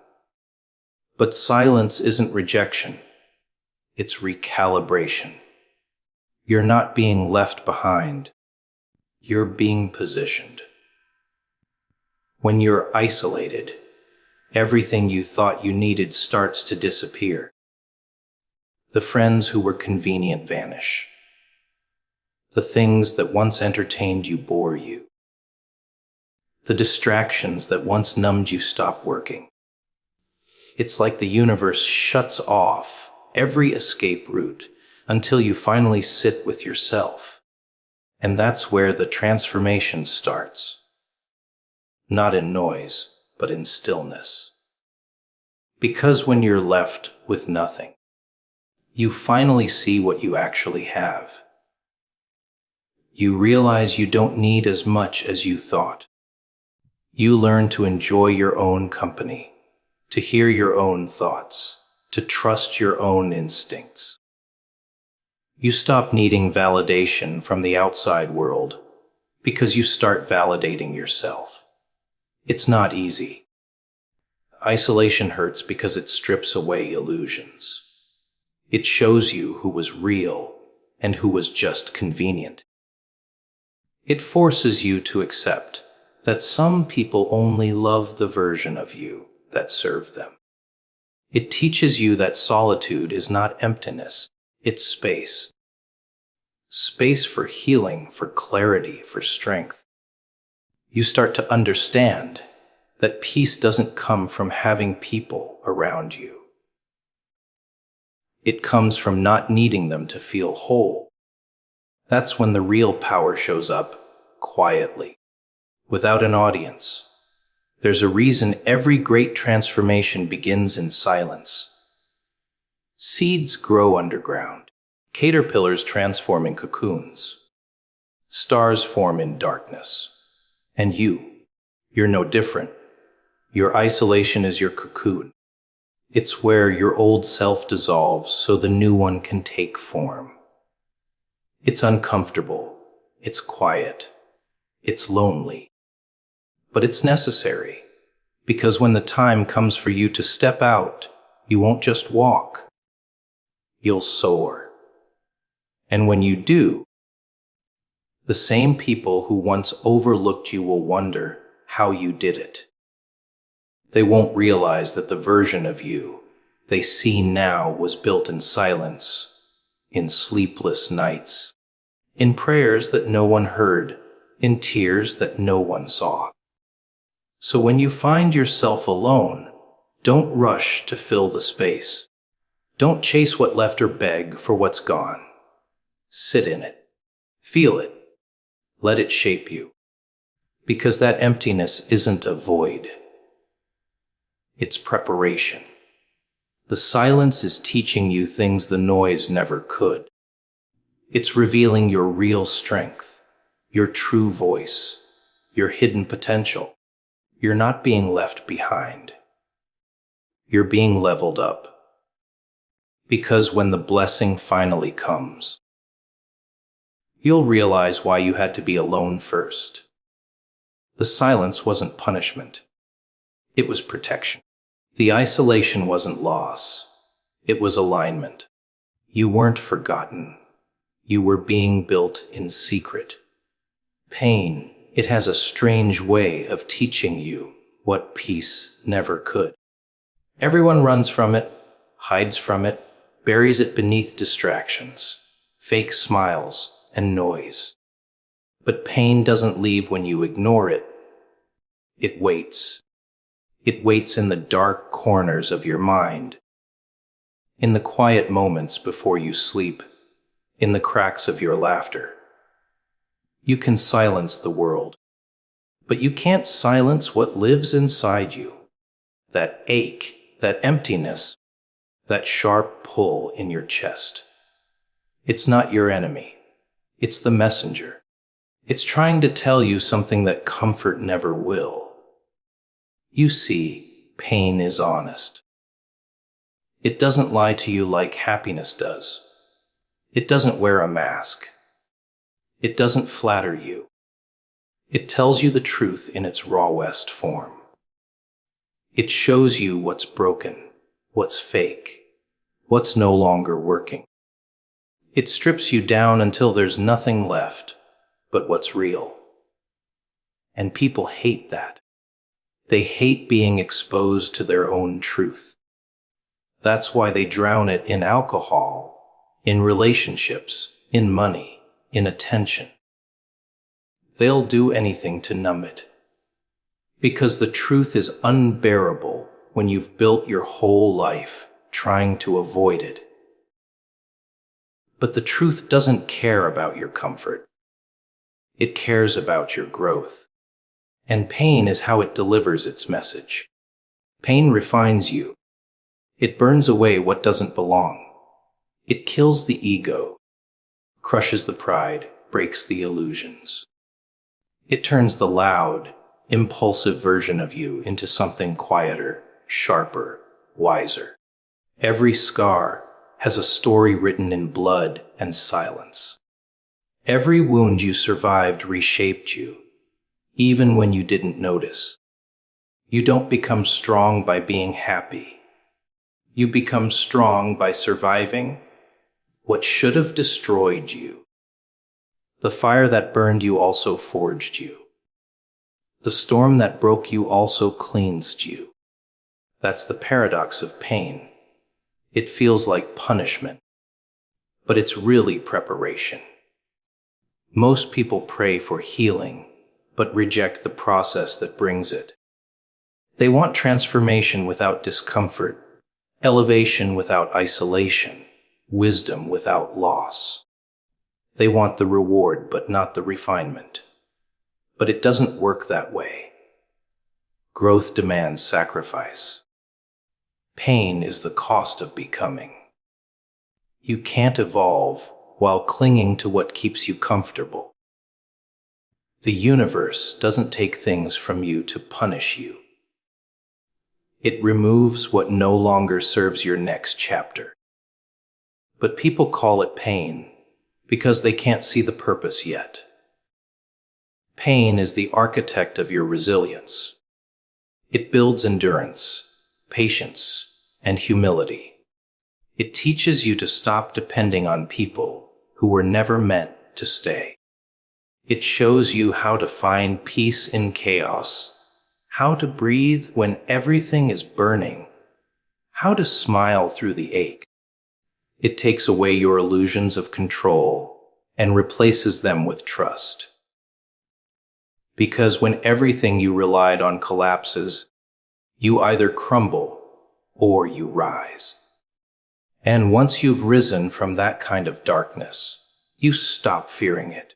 But silence isn't rejection. It's recalibration. You're not being left behind. You're being positioned. When you're isolated, everything you thought you needed starts to disappear. The friends who were convenient vanish. The things that once entertained you bore you. The distractions that once numbed you stop working. It's like the universe shuts off every escape route until you finally sit with yourself. And that's where the transformation starts. Not in noise, but in stillness. Because when you're left with nothing, you finally see what you actually have. You realize you don't need as much as you thought. You learn to enjoy your own company, to hear your own thoughts, to trust your own instincts. You stop needing validation from the outside world because you start validating yourself. It's not easy. Isolation hurts because it strips away illusions. It shows you who was real and who was just convenient. It forces you to accept that some people only love the version of you that served them. It teaches you that solitude is not emptiness, it's space. Space for healing, for clarity, for strength. You start to understand that peace doesn't come from having people around you. It comes from not needing them to feel whole. That's when the real power shows up, quietly, without an audience. There's a reason every great transformation begins in silence. Seeds grow underground. Caterpillars transform in cocoons. Stars form in darkness. And you're no different. Your isolation is your cocoon. It's where your old self dissolves so the new one can take form. It's uncomfortable. It's quiet. It's lonely. But it's necessary, because when the time comes for you to step out, you won't just walk. You'll soar. And when you do, the same people who once overlooked you will wonder how you did it. They won't realize that the version of you they see now was built in silence, in sleepless nights, in prayers that no one heard, in tears that no one saw. So when you find yourself alone, don't rush to fill the space. Don't chase what left or beg for what's gone. Sit in it. Feel it. Let it shape you. Because that emptiness isn't a void. It's preparation. The silence is teaching you things the noise never could. It's revealing your real strength, your true voice, your hidden potential. You're not being left behind. You're being leveled up. Because when the blessing finally comes, you'll realize why you had to be alone first. The silence wasn't punishment. It was protection. The isolation wasn't loss. It was alignment. You weren't forgotten. You were being built in secret. Pain, it has a strange way of teaching you what peace never could. Everyone runs from it, hides from it, buries it beneath distractions, fake smiles, and noise. But pain doesn't leave when you ignore it. It waits. It waits in the dark corners of your mind, in the quiet moments before you sleep, in the cracks of your laughter. You can silence the world, but you can't silence what lives inside you. That ache, that emptiness, that sharp pull in your chest. It's not your enemy. It's the messenger. It's trying to tell you something that comfort never will. You see, pain is honest. It doesn't lie to you like happiness does. It doesn't wear a mask. It doesn't flatter you. It tells you the truth in its rawest form. It shows you what's broken, what's fake, what's no longer working. It strips you down until there's nothing left but what's real. And people hate that. They hate being exposed to their own truth. That's why they drown it in alcohol, in relationships, in money, in attention. They'll do anything to numb it. Because the truth is unbearable when you've built your whole life trying to avoid it. But the truth doesn't care about your comfort. It cares about your growth. And pain is how it delivers its message. Pain refines you. It burns away what doesn't belong. It kills the ego, crushes the pride, breaks the illusions. It turns the loud, impulsive version of you into something quieter, sharper, wiser. Every scar has a story written in blood and silence. Every wound you survived reshaped you, even when you didn't notice. You don't become strong by being happy. You become strong by surviving what should have destroyed you. The fire that burned you also forged you. The storm that broke you also cleansed you. That's the paradox of pain. It feels like punishment, but it's really preparation. Most people pray for healing, but reject the process that brings it. They want transformation without discomfort, elevation without isolation, wisdom without loss. They want the reward, but not the refinement. But it doesn't work that way. Growth demands sacrifice. Pain is the cost of becoming. You can't evolve while clinging to what keeps you comfortable. The universe doesn't take things from you to punish you. It removes what no longer serves your next chapter. But people call it pain because they can't see the purpose yet. Pain is the architect of your resilience. It builds endurance, patience, and humility. It teaches you to stop depending on people who were never meant to stay. It shows you how to find peace in chaos, how to breathe when everything is burning, How to smile through the ache. It takes away your illusions of control and replaces them with trust. Because when everything you relied on collapses, you either crumble or you rise. And once you've risen from that kind of darkness, you stop fearing it.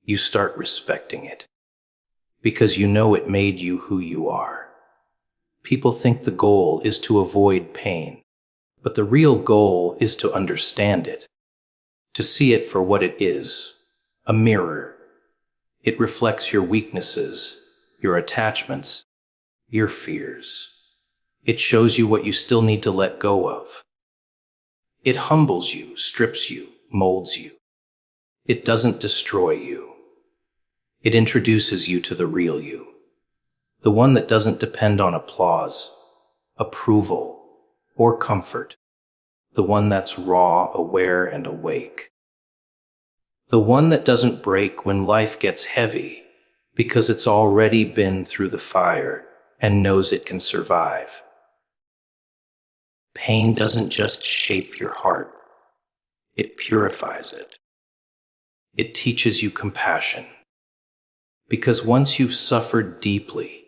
You start respecting it. Because you know it made you who you are. People think the goal is to avoid pain, but the real goal is to understand it, to see it for what it is, a mirror. It reflects your weaknesses, your attachments, your fears. It shows you what you still need to let go of. It humbles you, strips you, molds you. It doesn't destroy you. It introduces you to the real you, the one that doesn't depend on applause, approval, or comfort, the one that's raw, aware, and awake. The one that doesn't break when life gets heavy because it's already been through the fire and knows it can survive. Pain doesn't just shape your heart, it purifies it. It teaches you compassion. Because once you've suffered deeply,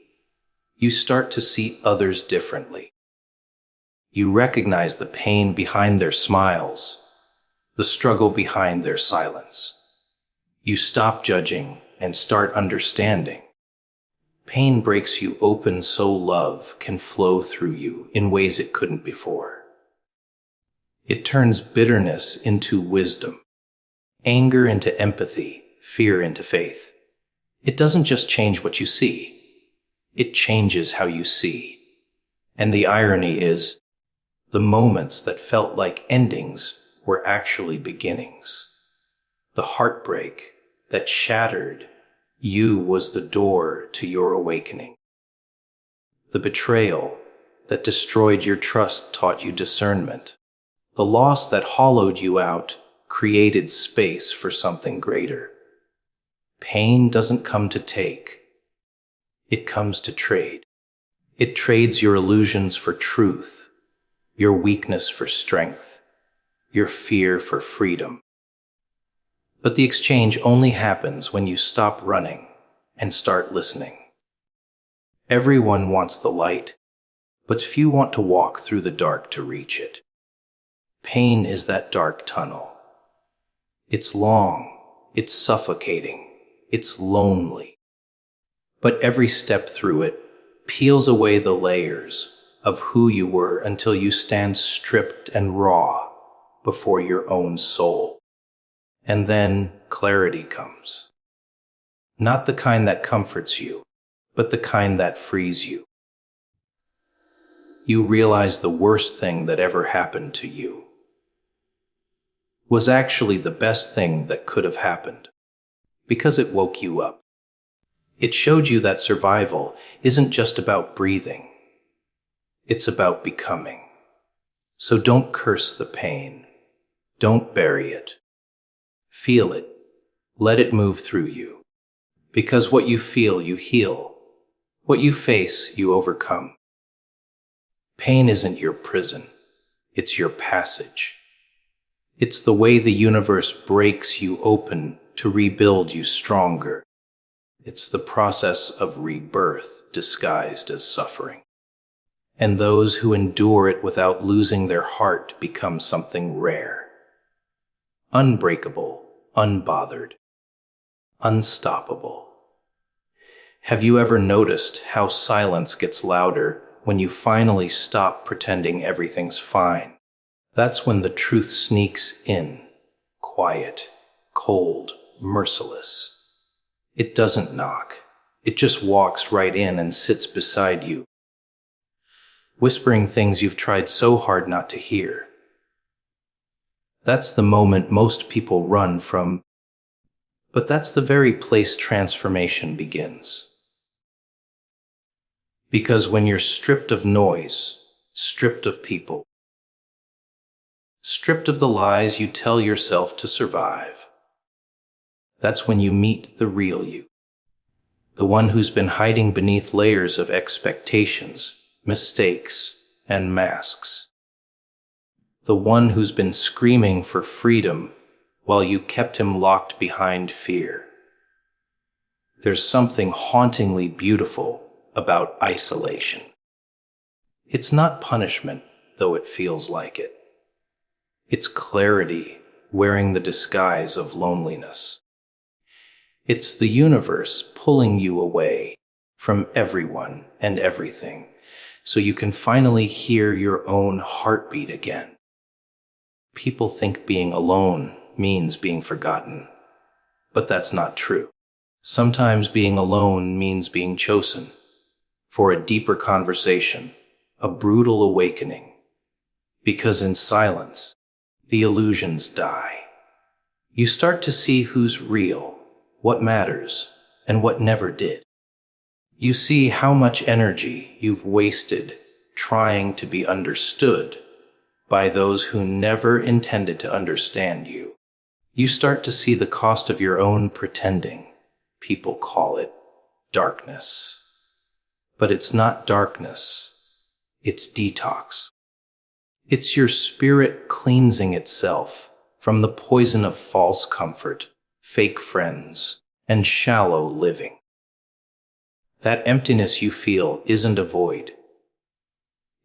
you start to see others differently. You recognize the pain behind their smiles, the struggle behind their silence. You stop judging and start understanding. Pain breaks you open so love can flow through you in ways it couldn't before. It turns bitterness into wisdom, anger into empathy, fear into faith. It doesn't just change what you see, it changes how you see. And the irony is, the moments that felt like endings were actually beginnings. The heartbreak that shattered you was the door to your awakening. The betrayal that destroyed your trust taught you discernment. The loss that hollowed you out created space for something greater. Pain doesn't come to take. It comes to trade. It trades your illusions for truth, your weakness for strength, your fear for freedom. But the exchange only happens when you stop running and start listening. Everyone wants the light, but few want to walk through the dark to reach it. Pain is that dark tunnel. It's long, it's suffocating, it's lonely. But every step through it peels away the layers of who you were until you stand stripped and raw before your own soul. And then clarity comes. Not the kind that comforts you, but the kind that frees you. You realize the worst thing that ever happened to you was actually the best thing that could have happened, because it woke you up. It showed you that survival isn't just about breathing, it's about becoming. So don't curse the pain. Don't bury it. Feel it. Let it move through you. Because what you feel, you heal. What you face, you overcome. Pain isn't your prison. It's your passage. It's the way the universe breaks you open to rebuild you stronger. It's the process of rebirth disguised as suffering. And those who endure it without losing their heart become something rare. Unbreakable, unbothered, unstoppable. Have you ever noticed how silence gets louder when you finally stop pretending everything's fine? That's when the truth sneaks in, quiet, cold, merciless. It doesn't knock. It just walks right in and sits beside you, whispering things you've tried so hard not to hear. That's the moment most people run from, but that's the very place transformation begins. Because when you're stripped of noise, stripped of people, stripped of the lies you tell yourself to survive, that's when you meet the real you. The one who's been hiding beneath layers of expectations, mistakes, and masks. The one who's been screaming for freedom while you kept him locked behind fear. There's something hauntingly beautiful about isolation. It's not punishment, though it feels like it. It's clarity wearing the disguise of loneliness. It's the universe pulling you away from everyone and everything so you can finally hear your own heartbeat again. People think being alone means being forgotten, but that's not true. Sometimes being alone means being chosen for a deeper conversation, a brutal awakening, because in silence, the illusions die. You start to see who's real, what matters, and what never did. You see how much energy you've wasted trying to be understood by those who never intended to understand you. You start to see the cost of your own pretending. People call it darkness. But it's not darkness. It's detox. It's your spirit cleansing itself from the poison of false comfort, fake friends, and shallow living. That emptiness you feel isn't a void.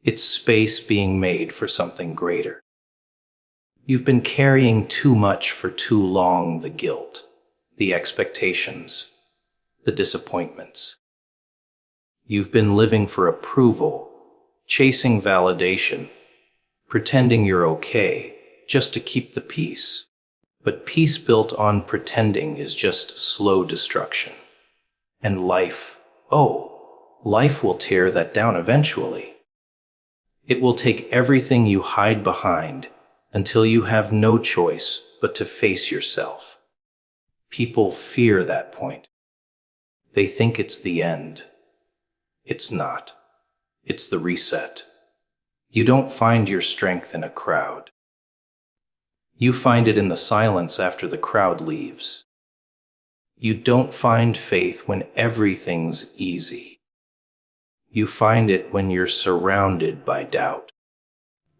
It's space being made for something greater. You've been carrying too much for too long, the guilt, the expectations, the disappointments. You've been living for approval, chasing validation, pretending you're okay just to keep the peace. But peace built on pretending is just slow destruction. And life will tear that down eventually. It will take everything you hide behind until you have no choice but to face yourself. People fear that point. They think it's the end. It's not. It's the reset. You don't find your strength in a crowd. You find it in the silence after the crowd leaves. You don't find faith when everything's easy. You find it when you're surrounded by doubt,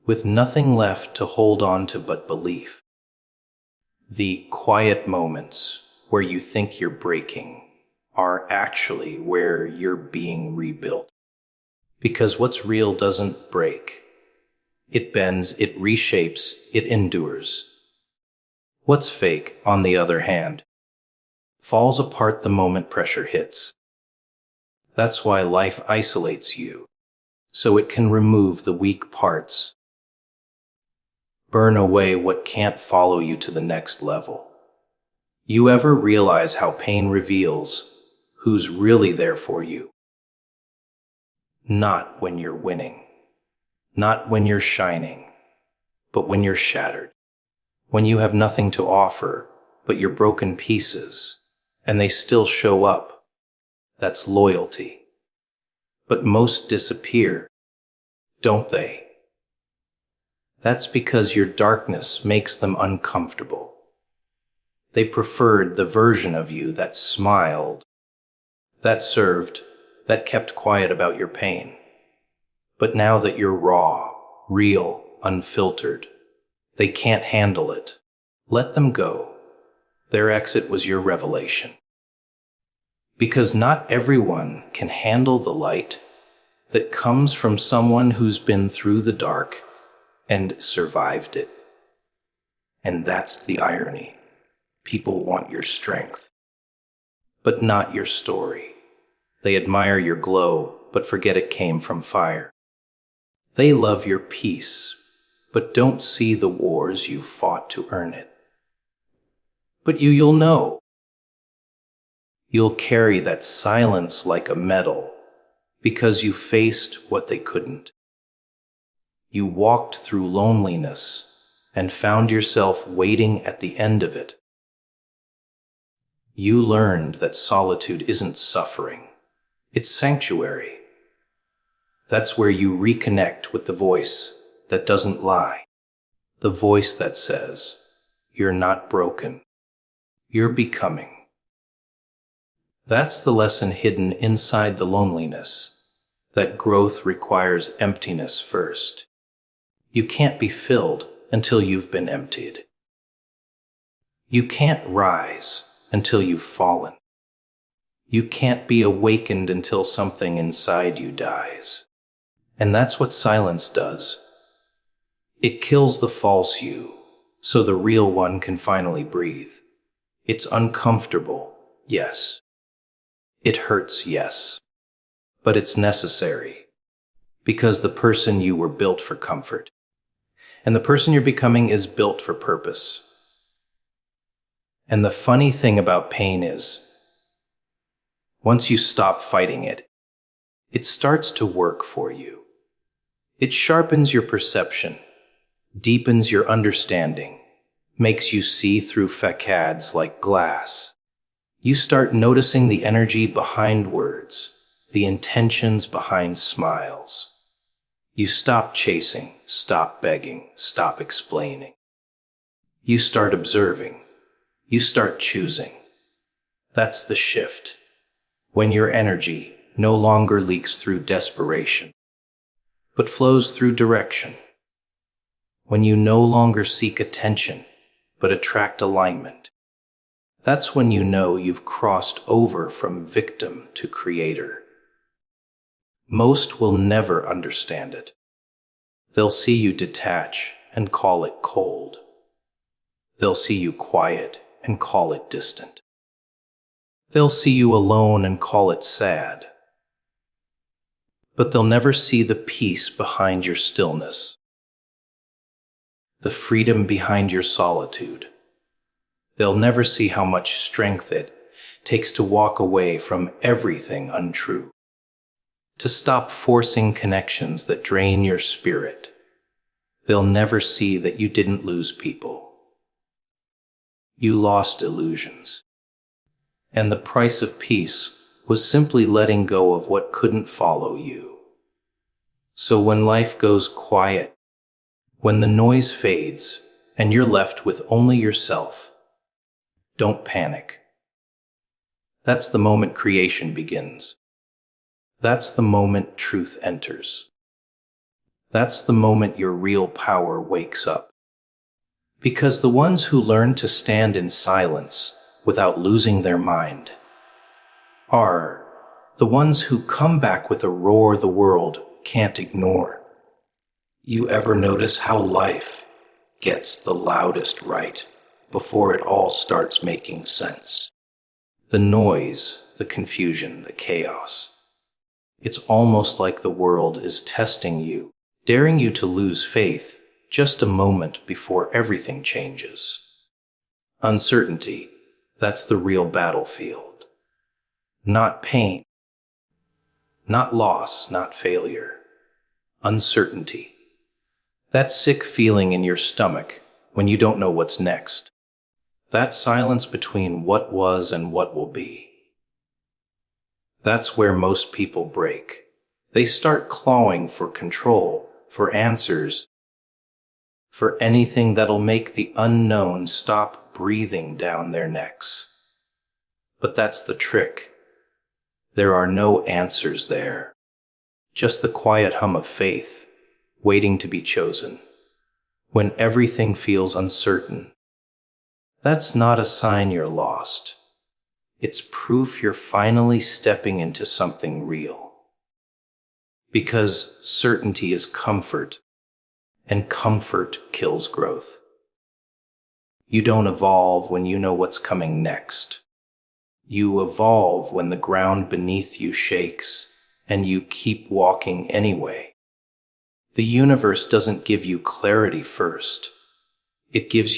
with nothing left to hold on to but belief. The quiet moments where you think you're breaking are actually where you're being rebuilt. Because what's real doesn't break. It bends, it reshapes, it endures. What's fake, on the other hand, falls apart the moment pressure hits. That's why life isolates you, so it can remove the weak parts, burn away what can't follow you to the next level. You ever realize how pain reveals who's really there for you? Not when you're winning, not when you're shining, but when you're shattered. When you have nothing to offer but your broken pieces, and they still show up. That's loyalty. But most disappear, don't they? That's because your darkness makes them uncomfortable. They preferred the version of you that smiled, that served, that kept quiet about your pain. But now that you're raw, real, unfiltered, they can't handle it. Let them go. Their exit was your revelation. Because not everyone can handle the light that comes from someone who's been through the dark and survived it. And that's the irony. People want your strength, but not your story. They admire your glow, but forget it came from fire. They love your peace, but don't see the wars you fought to earn it. But you'll know. You'll carry that silence like a medal because you faced what they couldn't. You walked through loneliness and found yourself waiting at the end of it. You learned that solitude isn't suffering, it's sanctuary. That's where you reconnect with the voice that doesn't lie. The voice that says, you're not broken, you're becoming. That's the lesson hidden inside the loneliness that growth requires emptiness first. You can't be filled until you've been emptied. You can't rise until you've fallen. You can't be awakened until something inside you dies. And that's what silence does. It kills the false you, so the real one can finally breathe. It's uncomfortable, yes. It hurts, yes. But it's necessary, because the person you were built for comfort. And the person you're becoming is built for purpose. And the funny thing about pain is, once you stop fighting it, it starts to work for you. It sharpens your perception, deepens your understanding, makes you see through facades like glass. You start noticing the energy behind words, the intentions behind smiles. You stop chasing, stop begging, stop explaining. You start observing. You start choosing. That's the shift. When your energy no longer leaks through desperation, but flows through direction. When you no longer seek attention, but attract alignment. That's when you know you've crossed over from victim to creator. Most will never understand it. They'll see you detach and call it cold. They'll see you quiet and call it distant. They'll see you alone and call it sad. But they'll never see the peace behind your stillness, the freedom behind your solitude. They'll never see how much strength it takes to walk away from everything untrue, to stop forcing connections that drain your spirit. They'll never see that you didn't lose people. You lost illusions. And the price of peace was simply letting go of what couldn't follow you. So when life goes quiet, when the noise fades and you're left with only yourself, don't panic. That's the moment creation begins. That's the moment truth enters. That's the moment your real power wakes up. Because the ones who learn to stand in silence without losing their mind are the ones who come back with a roar the world can't ignore. You ever notice how life gets the loudest right before it all starts making sense? The noise, the confusion, the chaos. It's almost like the world is testing you, daring you to lose faith just a moment before everything changes. Uncertainty, that's the real battlefield. Not pain, not loss, not failure. Uncertainty. That sick feeling in your stomach when you don't know what's next. That silence between what was and what will be. That's where most people break. They start clawing for control, for answers, for anything that'll make the unknown stop breathing down their necks. But that's the trick. There are no answers there. Just the quiet hum of faith, waiting to be chosen. When everything feels uncertain, that's not a sign you're lost. It's proof you're finally stepping into something real. Because certainty is comfort, and comfort kills growth. You don't evolve when you know what's coming next. You evolve when the ground beneath you shakes, and you keep walking anyway. The universe doesn't give you clarity first. It gives